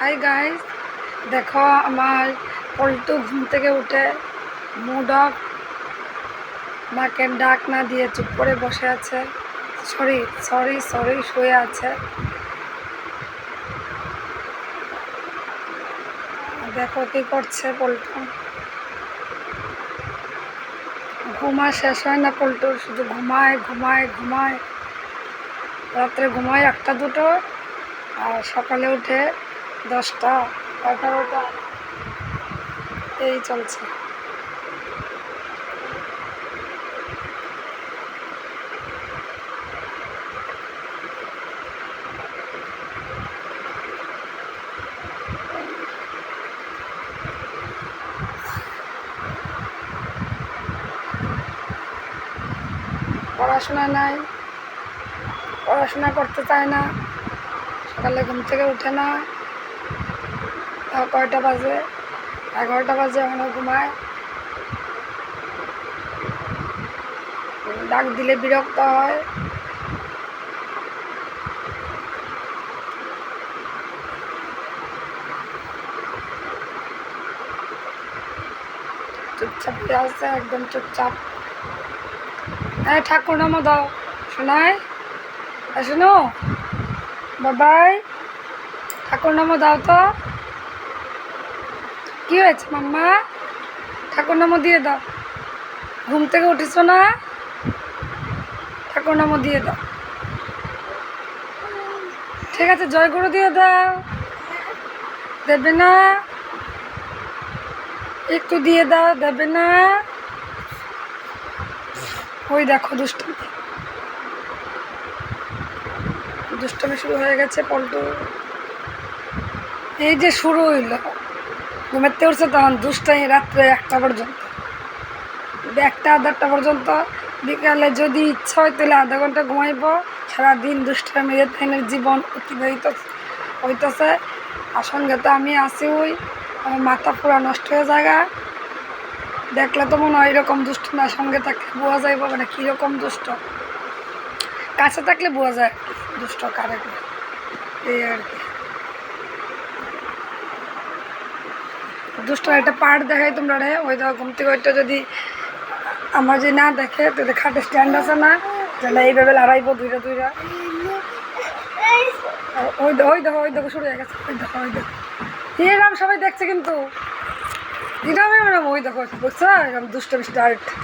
Hi guys, দেখো আমার পল্টু ঘুম থেকে উঠে মুড অফ, মাকে ডাক না দিয়ে চুপ করে বসে আছে। সরি সরি সরি শুয়ে আছে। দেখো কি করছে পল্টু। ঘুমা শেষ হয় না পল্টুর, শুধু ঘুমায় ঘুমায় ঘুমায়। রাত্রে ঘুমায় 1টা 2টো, আর সকালে উঠে 10টা 11টা, এই চলছে। পড়াশোনা নাই, পড়াশোনা করতে চায় না, সকালে ঘুম থেকে উঠে না। কয়টা বাজে? 11টা বাজে, এখনো ঘুমায়। ডাক দিলে বিরক্ত হয়। চুপচাপ আছে, একদম চুপচাপ। হ্যাঁ, ঠাকুর নামও দাও শোনায়। শোনো বাবাই, ঠাকুর নামও দাও তো। কি হয়েছে মাম্মা? ঠাকুর নামও দিয়ে দাও। ঘুম থেকে উঠেছো না? ঠাকুর নামও দিয়ে দাও। ঠিক আছে, জয়গুরু দিয়ে দাও। দেবে না? একটু দিয়ে দাও, দেবে না? ওই দেখো দুষ্টমি, দুষ্টমি শুরু হয়ে গেছে পল্টু। এই যে শুরু হইলো, ঘুমাতে উঠছে তখন দুষ্টাই রাত্রে 1টা পর্যন্ত, 1টা 1:30 পর্যন্ত। বিকালে যদি ইচ্ছা হয় তাহলে আধা ঘন্টা ঘুমাইব। সারাদিন দুষ্টামির ফ্যানের জীবন অতিবাহিত হইতেছে। আর সঙ্গে তো আমি আছি, ওই আমার মাথা পুরা নষ্ট হয়ে জায়গা। দেখলে তো মনে হয় এরকম দুষ্ট না, সঙ্গে থাকলে বোঝা যাইব মানে কীরকম দুষ্ট। কাছে থাকলে বোঝা যায় দুষ্ট কারে, এই আর কি। দুষ্ট একটা পার্ট দেখাই তোমরা রে। ওই দেখো ঘুম থেকে ওইটা যদি আমার যদি না দেখে, তাহলে খাটে স্ট্যান্ড আছে না, যেন এইভাবে লড়াইব দুইটা দুইটা। ওই দেখো ওই দেখো ওই দেখো শুরু হয়ে গেছে। ওই দেখো ওই দেখো, এরকম সবাই দেখছে কিন্তু এরকম ওই দেখো বুঝছো, এরকম দুষ্ট স্টার্ট।